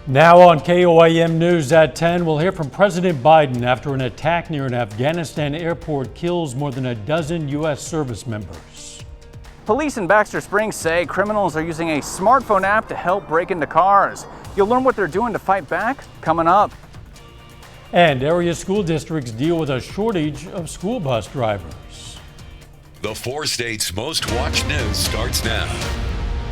Now on KOAM News at 10, we'll hear from President Biden after an attack near an Afghanistan airport kills more than a dozen U.S. service members. Police in Baxter Springs say criminals are using a smartphone app to help break into cars. You'll learn what they're doing to fight back coming up. And area school districts deal with a shortage of school bus drivers. The 4 states' most watched news starts now.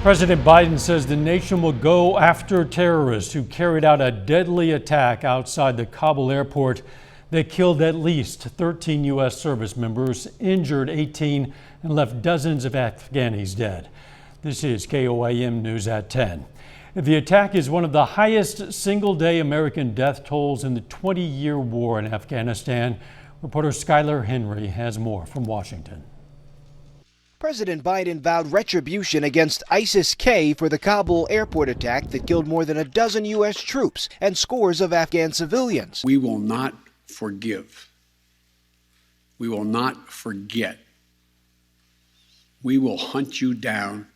President Biden says the nation will go after terrorists who carried out a deadly attack outside the Kabul airport that killed at least 13 U.S. service members, injured 18, and left dozens of Afghanis dead. This is KOAM News at 10. The attack is one of the highest single-day American death tolls in the 20-year war in Afghanistan. Reporter Skylar Henry has more from Washington. President Biden vowed retribution against ISIS-K for the Kabul airport attack that killed more than a dozen U.S. troops and scores of Afghan civilians. We will not forgive. We will not forget. We will hunt you down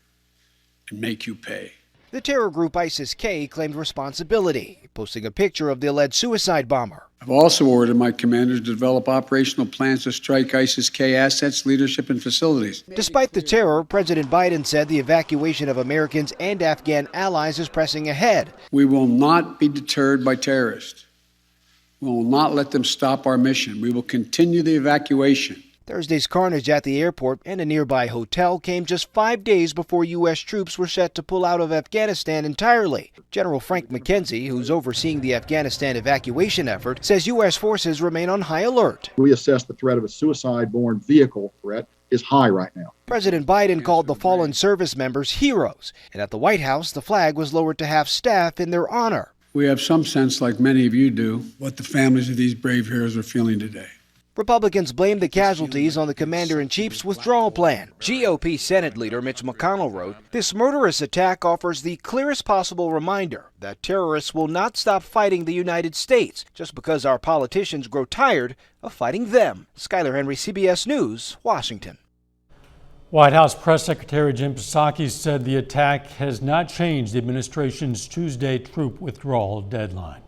and make you pay. The terror group ISIS-K claimed responsibility, posting a picture of the alleged suicide bomber. I've also ordered my commanders to develop operational plans to strike ISIS-K assets, leadership, and facilities. Despite the terror, President Biden said the evacuation of Americans and Afghan allies is pressing ahead. We will not be deterred by terrorists. We will not let them stop our mission. We will continue the evacuation. Thursday's carnage at the airport and a nearby hotel came just 5 days before U.S. troops were set to pull out of Afghanistan entirely. General Frank McKenzie, who's overseeing the Afghanistan evacuation effort, says U.S. forces remain on high alert. We assess the threat of a suicide-borne vehicle threat is high right now. President Biden called the fallen service members heroes, and at the White House, the flag was lowered to half staff in their honor. We have some sense, like many of you do, what the families of these brave heroes are feeling today. Republicans blame the casualties on the commander-in-chief's withdrawal plan. GOP Senate leader Mitch McConnell wrote, "This murderous attack offers the clearest possible reminder that terrorists will not stop fighting the United States just because our politicians grow tired of fighting them." Skylar Henry, CBS News, Washington. White House Press Secretary Jim Psaki said the attack has not changed the administration's Tuesday troop withdrawal deadline.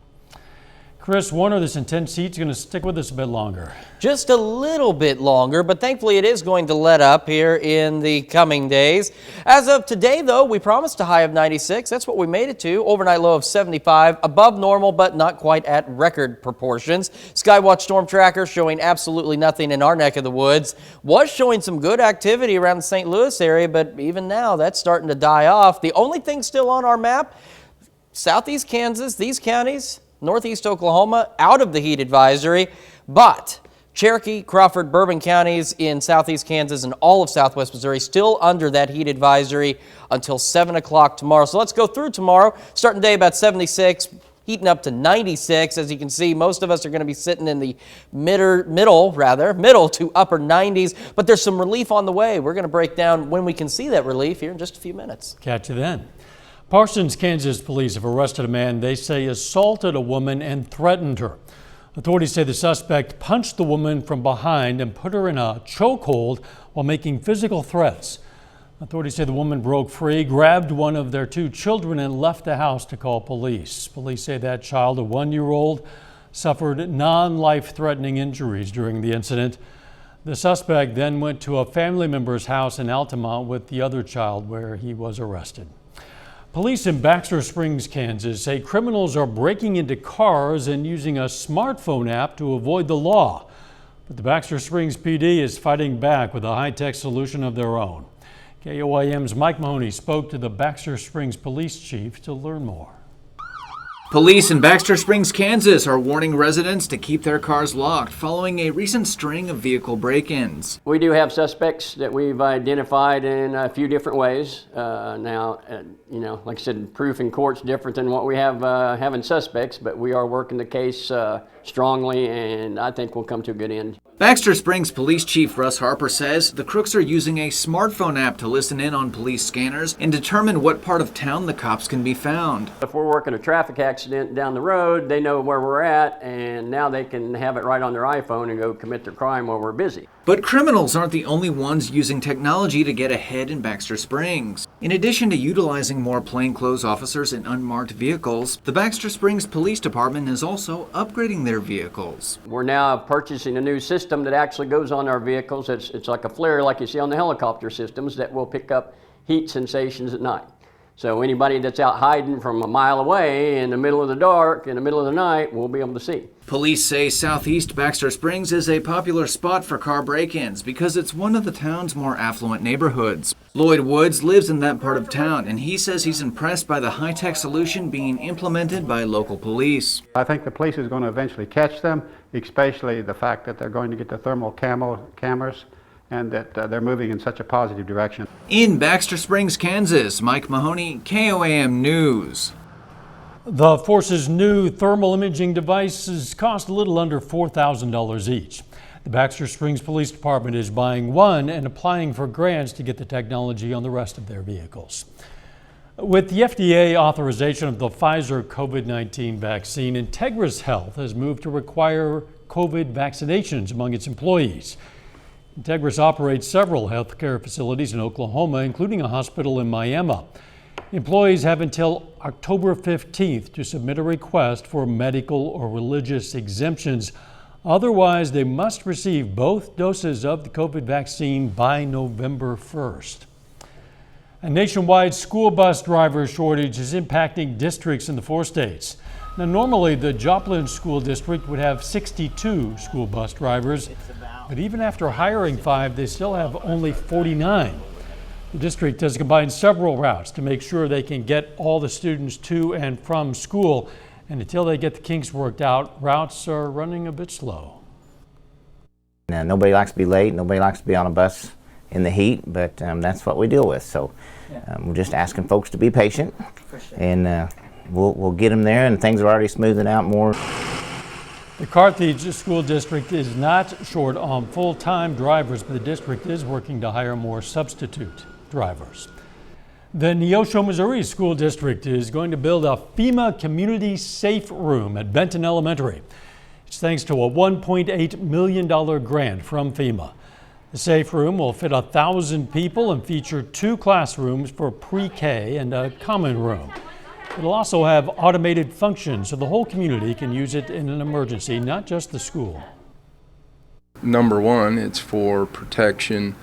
Chris Warner, this intense heat's going to stick with us a bit longer. Just a little bit longer, but thankfully it is going to let up here in the coming days. As of today, though, we promised a high of 96. That's what we made it to. Overnight low of 75, above normal, but not quite at record proportions. Skywatch Storm Tracker showing absolutely nothing in our neck of the woods. Was showing some good activity around the St. Louis area, but even now that's starting to die off. The only thing still on our map, southeast Kansas, these counties, northeast Oklahoma, out of the heat advisory, but Cherokee, Crawford, Bourbon counties in southeast Kansas and all of southwest Missouri still under that heat advisory until 7 o'clock tomorrow. So let's go through tomorrow. Starting day about 76, heating up to 96. As you can see, most of us are going to be sitting in the middle to upper 90s, but there's some relief on the way. We're going to break down when we can see that relief here in just a few minutes. Catch you then. Parsons, Kansas police have arrested a man they say assaulted a woman and threatened her. Authorities say the suspect punched the woman from behind and put her in a chokehold while making physical threats. Authorities say the woman broke free, grabbed one of their 2 children, and left the house to call police. Police say that child, a 1-year-old, suffered non-life-threatening injuries during the incident. The suspect then went to a family member's house in Altamont with the other child, where he was arrested. Police in Baxter Springs, Kansas say criminals are breaking into cars and using a smartphone app to avoid the law. But the Baxter Springs PD is fighting back with a high-tech solution of their own. KOAM's Mike Mahoney spoke to the Baxter Springs police chief to learn more. Police in Baxter Springs, Kansas are warning residents to keep their cars locked following a recent string of vehicle break-ins. We do have suspects that we've identified in a few different ways. Like I said, proof in court's different than what we have having suspects, but we are working the case strongly, and I think we'll come to a good end. Baxter Springs Police Chief Russ Harper says the crooks are using a smartphone app to listen in on police scanners and determine what part of town the cops can be found. If we're working a traffic accident down the road, they know where we're at, and now they can have it right on their iPhone and go commit their crime while we're busy. But criminals aren't the only ones using technology to get ahead in Baxter Springs. In addition to utilizing more plainclothes officers in unmarked vehicles, the Baxter Springs Police Department is also upgrading their vehicles. We're now purchasing a new system that actually goes on our vehicles. It's like a flare like you see on the helicopter systems that will pick up heat sensations at night. So anybody that's out hiding from a mile away in the middle of the dark, in the middle of the night, will be able to see. Police say southeast Baxter Springs is a popular spot for car break-ins because it's one of the town's more affluent neighborhoods. Lloyd Woods lives in that part of town, and he says he's impressed by the high-tech solution being implemented by local police. I think the police is going to eventually catch them, especially the fact that they're going to get the thermal cameras and that they're moving in such a positive direction. In Baxter Springs, Kansas, Mike Mahoney, KOAM News. The force's new thermal imaging devices cost a little under $4,000 each. The Baxter Springs Police Department is buying one and applying for grants to get the technology on the rest of their vehicles. With the FDA authorization of the Pfizer COVID-19 vaccine, Integris Health has moved to require COVID vaccinations among its employees. Integris operates several healthcare facilities in Oklahoma, including a hospital in Miami. Employees have until October 15th to submit a request for medical or religious exemptions. Otherwise, they must receive both doses of the COVID vaccine by November 1st. A nationwide school bus driver shortage is impacting districts in the 4 states. Now, normally the Joplin School District would have 62 school bus drivers, but even after hiring 5, they still have only 49. The district has combined several routes to make sure they can get all the students to and from school, and until they get the kinks worked out, routes are running a bit slow. Now, nobody likes to be late, nobody likes to be on a bus in the heat, but that's what we deal with. So we're just asking folks to be patient, and we'll get them there, and things are already smoothing out more. The Carthage School District is not short on full-time drivers, but the district is working to hire more substitute drivers. The Neosho, Missouri School District is going to build a FEMA community safe room at Benton Elementary. It's thanks to a $1.8 million grant from FEMA. The safe room will fit 1,000 people and feature 2 classrooms for pre-K and a common room. It'll also have automated functions so the whole community can use it in an emergency, not just the school. Number 1, it's for protection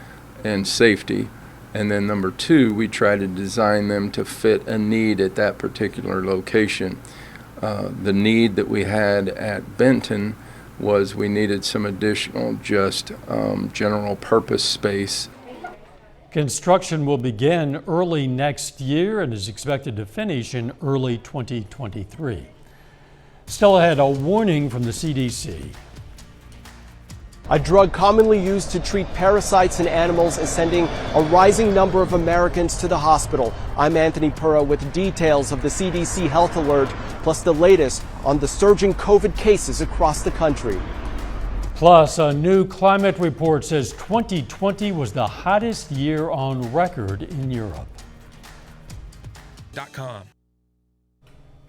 and safety. And then number 2, we try to design them to fit a need at that particular location. The need that we had at Benton was we needed some additional just general purpose space. Construction will begin early next year and is expected to finish in early 2023. Still ahead, a warning from the CDC. A drug commonly used to treat parasites in animals is sending a rising number of Americans to the hospital. I'm Anthony Pura with details of the CDC health alert, plus the latest on the surging COVID cases across the country. Plus, a new climate report says 2020 was the hottest year on record in Europe.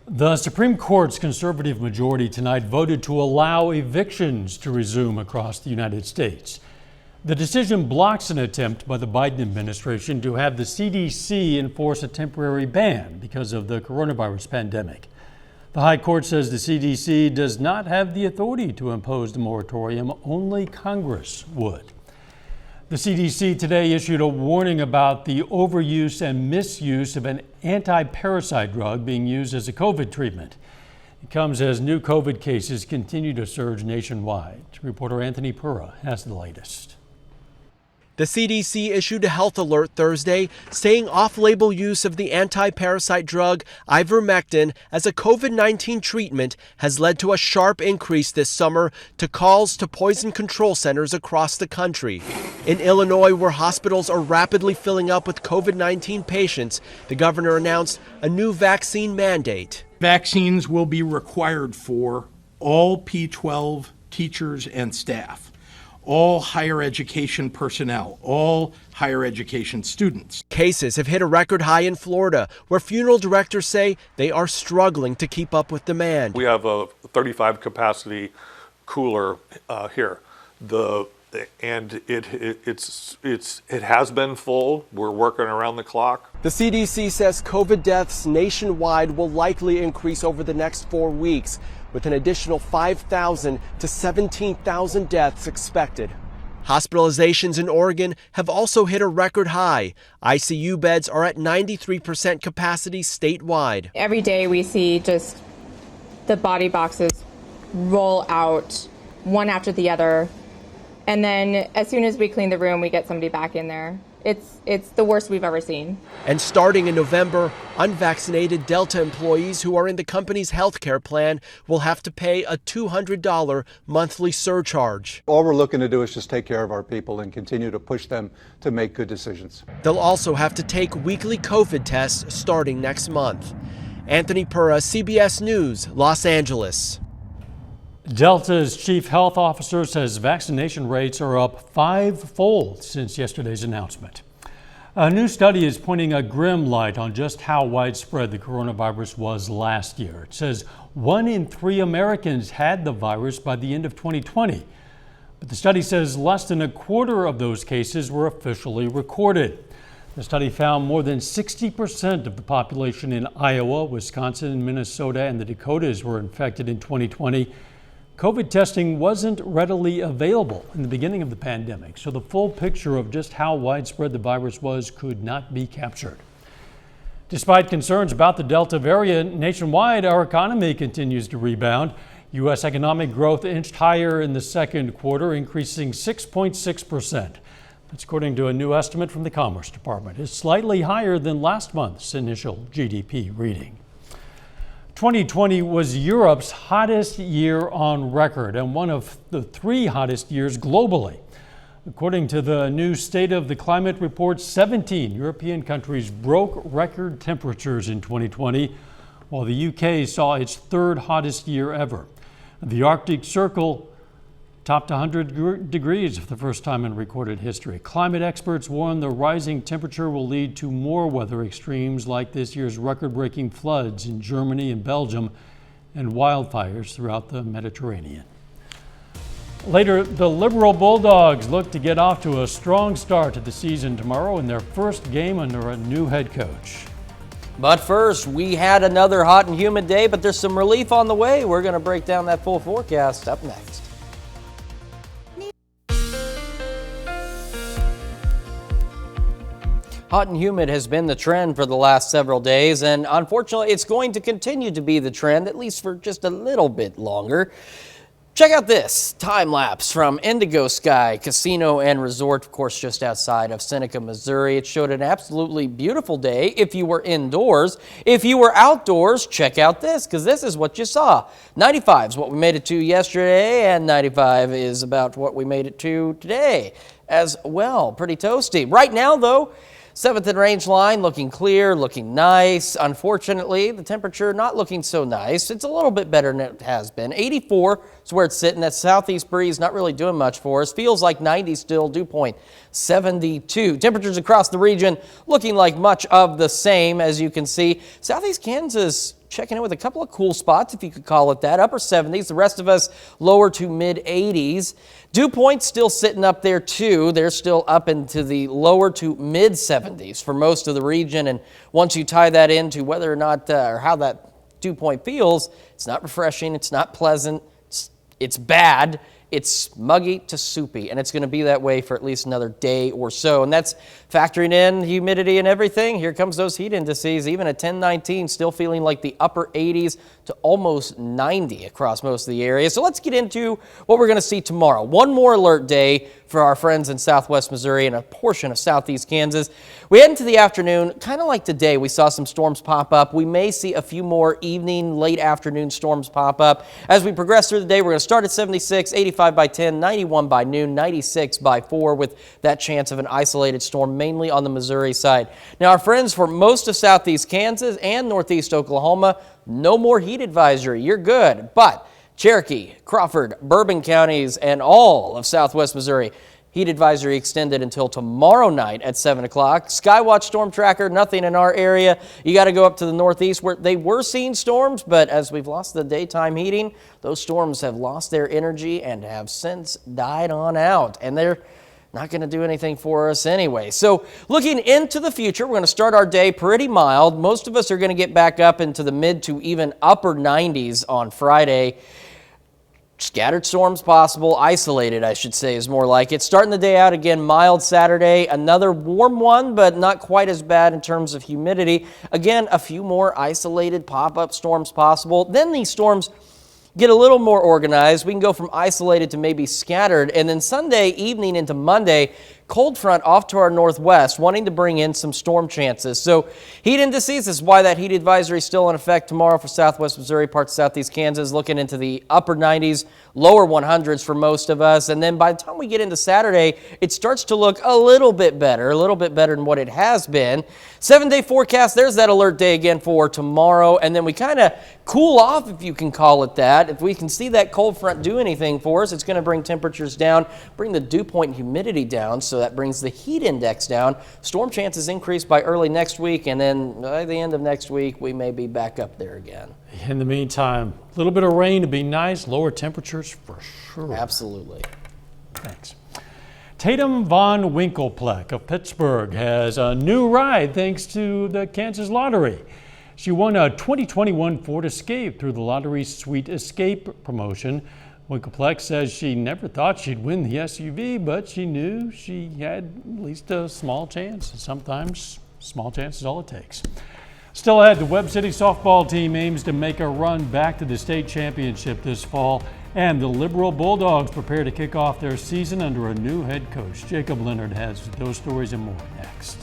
The Supreme Court's conservative majority tonight voted to allow evictions to resume across the United States. The decision blocks an attempt by the Biden administration to have the CDC enforce a temporary ban because of the coronavirus pandemic. The High Court says the CDC does not have the authority to impose the moratorium, only Congress would. The CDC today issued a warning about the overuse and misuse of an anti-parasite drug being used as a COVID treatment. It comes as new COVID cases continue to surge nationwide. Reporter Anthony Pura has the latest. The CDC issued a health alert Thursday saying off-label use of the anti-parasite drug ivermectin as a COVID-19 treatment has led to a sharp increase this summer to calls to poison control centers across the country. In Illinois, where hospitals are rapidly filling up with COVID-19 patients, the governor announced a new vaccine mandate. Vaccines will be required for all P-12 teachers and staff, all higher education personnel, all higher education students. Cases have hit a record high in Florida, where funeral directors say they are struggling to keep up with demand. We have a 35 capacity cooler here. The and it has been full. We're working around the clock. The CDC says COVID deaths nationwide will likely increase over the next 4 weeks, with an additional 5,000 to 17,000 deaths expected. Hospitalizations in Oregon have also hit a record high. ICU beds are at 93% capacity statewide. Every day we see just the body boxes roll out one after the other. And then as soon as we clean the room, we get somebody back in there. It's the worst we've ever seen. And starting in November, unvaccinated Delta employees who are in the company's health care plan will have to pay a $200 monthly surcharge. All we're looking to do is just take care of our people and continue to push them to make good decisions. They'll also have to take weekly COVID tests starting next month. Anthony Pura, CBS News, Los Angeles. Delta's chief health officer says vaccination rates are up five-fold since yesterday's announcement. A new study is pointing a grim light on just how widespread the coronavirus was last year. It says 1 in 3 Americans had the virus by the end of 2020. But the study says less than a quarter of those cases were officially recorded. The study found more than 60% of the population in Iowa, Wisconsin, Minnesota, and the Dakotas were infected in 2020. COVID testing wasn't readily available in the beginning of the pandemic, so the full picture of just how widespread the virus was could not be captured. Despite concerns about the Delta variant nationwide, our economy continues to rebound. U.S. economic growth inched higher in the second quarter, increasing 6.6%. That's according to a new estimate from the Commerce Department. It's slightly higher than last month's initial GDP reading. 2020 was Europe's hottest year on record and one of the 3 hottest years globally. According to the new State of the Climate report, 17 European countries broke record temperatures in 2020, while the UK saw its 3rd hottest year ever. The Arctic Circle topped 100 degrees for the first time in recorded history. Climate experts warn the rising temperature will lead to more weather extremes like this year's record-breaking floods in Germany and Belgium and wildfires throughout the Mediterranean. Later, the Liberal Bulldogs look to get off to a strong start to the season tomorrow in their first game under a new head coach. But first, we had another hot and humid day, but there's some relief on the way. We're going to break down that full forecast up next. Hot and humid has been the trend for the last several days, and unfortunately, it's going to continue to be the trend, at least for just a little bit longer. Check out this time lapse from Indigo Sky Casino and Resort, of course, just outside of Seneca, Missouri. It showed an absolutely beautiful day if you were indoors. If you were outdoors, check out this, because this is what you saw. 95 is what we made it to yesterday, and 95 is about what we made it to today as well. Pretty toasty. Right now, though, 7th and Range line looking clear, looking nice. Unfortunately, the temperature not looking so nice. It's a little bit better than it has been. 84 is where it's sitting. That southeast breeze not really doing much for us. Feels like 90 still, dew point 72. Temperatures across the region looking like much of the same, as you can see. Southeast Kansas checking in with a couple of cool spots, if you could call it that. Upper 70s, the rest of us lower to mid 80s. Dew point's still sitting up there too. They're still up into the lower to mid 70s for most of the region. And once you tie that into whether or not or how that dew point feels, it's not refreshing, it's not pleasant, it's bad. It's muggy to soupy, and it's going to be that way for at least another day or so. And that's factoring in humidity and everything. Here comes those heat indices, even at 1019, still feeling like the upper 80s to almost 90 across most of the area. So let's get into what we're going to see tomorrow. One more alert day for our friends in southwest Missouri and a portion of southeast Kansas. We head into the afternoon, kind of like today, we saw some storms pop up. We may see a few more evening, late afternoon storms pop up. As we progress through the day, we're going to start at 76, 85 by 10, 91 by noon, 96 by 4, with that chance of an isolated storm mainly on the Missouri side. Now, our friends for most of southeast Kansas and northeast Oklahoma, no more heat advisory. You're good. But Cherokee, Crawford, Bourbon counties, and all of southwest Missouri, Heat advisory extended until tomorrow night at 7 o'clock. Skywatch storm tracker, nothing in our area. You got to go up to the northeast where they were seeing storms, but as we've lost the daytime heating, those storms have lost their energy and have since died on out. And they're not going to do anything for us anyway. So looking into the future, we're going to start our day pretty mild. Most of us are going to get back up into the mid to even upper 90s on Friday. Scattered storms possible, isolated I should say is more like it. Starting the day out again, mild Saturday, another warm one, but not quite as bad in terms of humidity. Again, a few more isolated pop-up storms possible. Then these storms get a little more organized. We can go from isolated to maybe scattered. And then Sunday evening into Monday, cold front off to our northwest, wanting to bring in some storm chances. So heat indices, this is why that heat advisory is still in effect tomorrow for southwest Missouri, parts of southeast Kansas, looking into the upper 90s, lower 100s for most of us. And then by the time we get into Saturday, it starts to look a little bit better than what it has been. 7-day forecast, there's that alert day again for tomorrow. And then we kind of cool off, if you can call it that. If we can see that cold front do anything for us, it's going to bring temperatures down, bring the dew point and humidity down, so that brings the heat index down. Storm chances increase by early next week, and then by the end of next week, we may be back up there again. In the meantime, a little bit of rain to be nice, lower temperatures for sure. Absolutely. Thanks. Tatum Von Winklepleck of Pittsburgh has a new ride thanks to the Kansas Lottery. She won a 2021 Ford Escape through the lottery's Sweet Escape promotion. Winklepleck says she never thought she'd win the SUV, but she knew she had at least a small chance. Sometimes small chance is all it takes. Still ahead, the Webb City softball team aims to make a run back to the state championship this fall, and the Liberal Bulldogs prepare to kick off their season under a new head coach. Jacob Leonard has those stories and more next.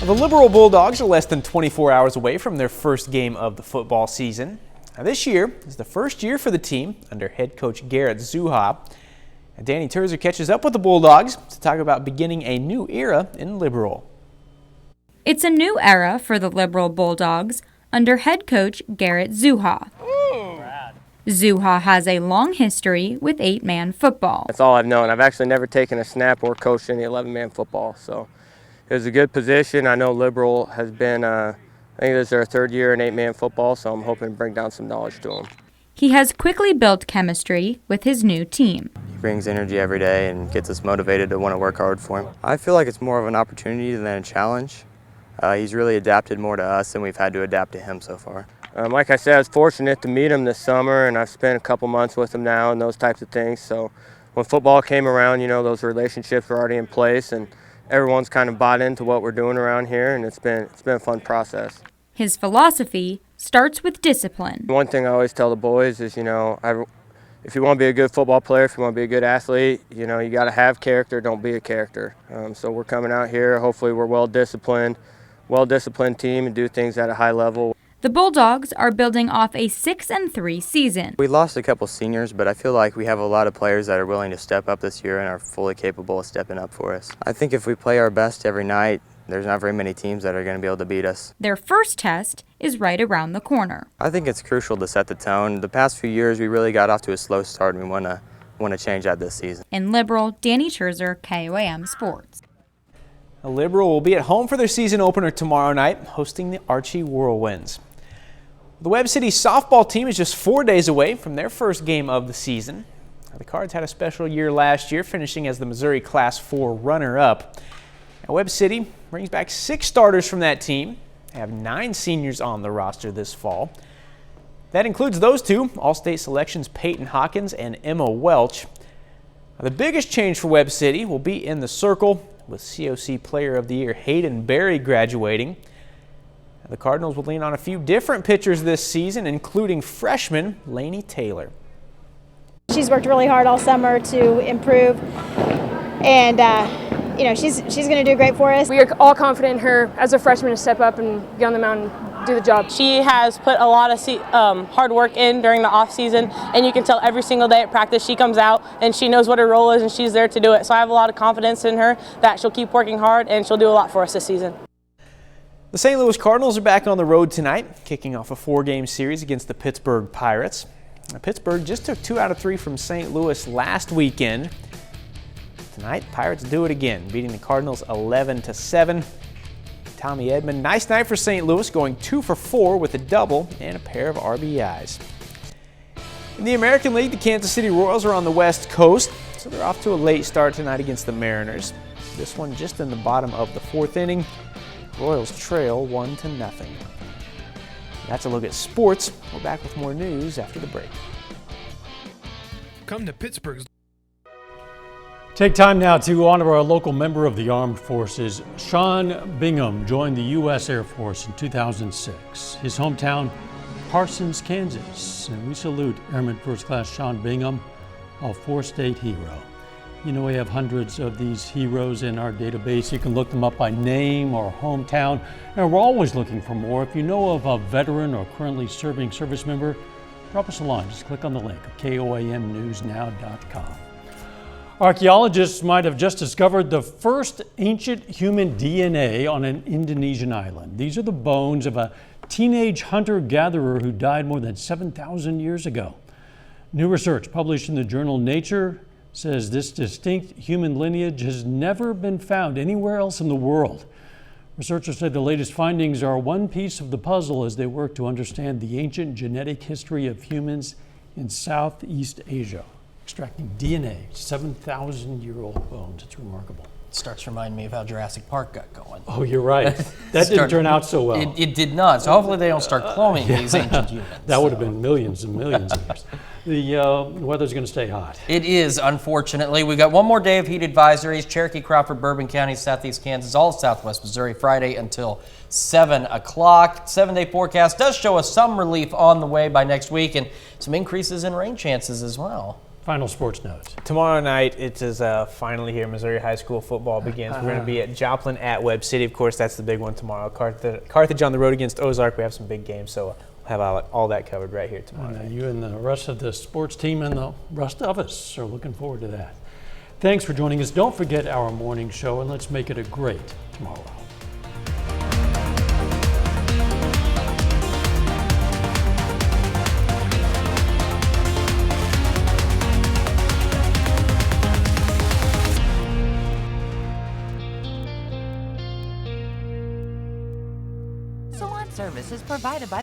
The Liberal Bulldogs are less than 24 hours away from their first game of the football season. Now, this year is the first year for the team under head coach Garrett Zuha. And Danny Terzer catches up with the Bulldogs to talk about beginning a new era in Liberal. It's a new era for the Liberal Bulldogs under head coach Garrett Zuha. Zuha has a long history with 8-man football. That's all I've known. I've actually never taken a snap or coached any 11-man football, so it was a good position. I know Liberal has been, I think this is their third year in 8-man football, so I'm hoping to bring down some knowledge to them. He has quickly built chemistry with his new team. He brings energy every day and gets us motivated to want to work hard for him. I feel like it's more of an opportunity than a challenge. He's really adapted more to us than we've had to adapt to him so far. Like I said, I was fortunate to meet him this summer, and I've spent a couple months with him now and those types of things. So when football came around, you know, those relationships were already in place, and everyone's kind of bought into what we're doing around here, and it's been a fun process. His philosophy starts with discipline. One thing I always tell the boys is, you know, if you want to be a good football player, if you want to be a good athlete, you know, you got to have character, don't be a character. So we're coming out here, hopefully we're well-disciplined team and do things at a high level. The Bulldogs are building off a 6-3 season. We lost a couple seniors, but I feel like we have a lot of players that are willing to step up this year and are fully capable of stepping up for us. I think if we play our best every night, there's not very many teams that are going to be able to beat us. Their first test is right around the corner. I think it's crucial to set the tone. The past few years, we really got off to a slow start, and we want to change that this season. In Liberal, Danny Terzer, KOAM Sports. The Liberal will be at home for their season opener tomorrow night, hosting the Archie Whirlwinds. The Webb City softball team is just 4 days away from their first game of the season. The Cards had a special year last year, finishing as the Missouri Class 4 runner-up. Now, Webb City brings back 6 starters from that team. They have 9 seniors on the roster this fall. That includes those 2 All-State selections, Peyton Hawkins and Emma Welch. Now, the biggest change for Webb City will be in the circle, with COC Player of the Year Hayden Berry graduating. The Cardinals will lean on a few different pitchers this season, including freshman Lainey Taylor. She's worked really hard all summer to improve, and you know, she's going to do great for us. We are all confident in her as a freshman to step up and get on the mound and do the job. She has put a lot of hard work in during the off season, and you can tell every single day at practice she comes out and she knows what her role is and she's there to do it. So I have a lot of confidence in her that she'll keep working hard and she'll do a lot for us this season. The St. Louis Cardinals are back on the road tonight, kicking off a 4-game series against the Pittsburgh Pirates. Now, Pittsburgh just took 2 out of 3 from St. Louis last weekend. Tonight, Pirates do it again, beating the Cardinals 11-7. Tommy Edman, nice night for St. Louis, going 2 for 4 with a double and a pair of RBIs. In the American League, the Kansas City Royals are on the West Coast, so they're off to a late start tonight against the Mariners. This one just in the bottom of the 4th inning. Royals trail 1-0. That's a look at sports. We're back with more news after the break. Come to Pittsburgh's. Take time now to honor a local member of the armed forces. Sean Bingham joined the U.S. Air Force in 2006. His hometown, Parsons, Kansas. And we salute Airman First Class Sean Bingham, a 4-state hero. You know, we have hundreds of these heroes in our database. You can look them up by name or hometown, and we're always looking for more. If you know of a veteran or currently serving service member, drop us a line. Just click on the link at koamnewsnow.com. Archaeologists might have just discovered the first ancient human DNA on an Indonesian island. These are the bones of a teenage hunter-gatherer who died more than 7,000 years ago. New research published in the journal Nature says this distinct human lineage has never been found anywhere else in the world. Researchers said the latest findings are one piece of the puzzle as they work to understand the ancient genetic history of humans in Southeast Asia. Extracting DNA, 7,000-year-old bones. It's remarkable. It starts to remind me of how Jurassic Park got going. Oh, you're right. That didn't turn out so well. It did not. So hopefully they don't start cloning these ancient humans. That would have been millions and millions of years. The weather's going to stay hot. It is, unfortunately. We've got one more day of heat advisories. Cherokee, Crawford, Bourbon County, Southeast Kansas, all of Southwest Missouri, Friday until 7 o'clock. 7-day forecast does show us some relief on the way by next week and some increases in rain chances as well. Final sports notes. Tomorrow night, it is finally here. Missouri high school football begins. We're going to be at Joplin at Webb City. Of course, that's the big one tomorrow. Carthage on the road against Ozark. We have some big games, so we'll have all that covered right here tomorrow night. You and the rest of the sports team and the rest of us are looking forward to that. Thanks for joining us. Don't forget our morning show, and let's make it a great tomorrow. Salon service is provided by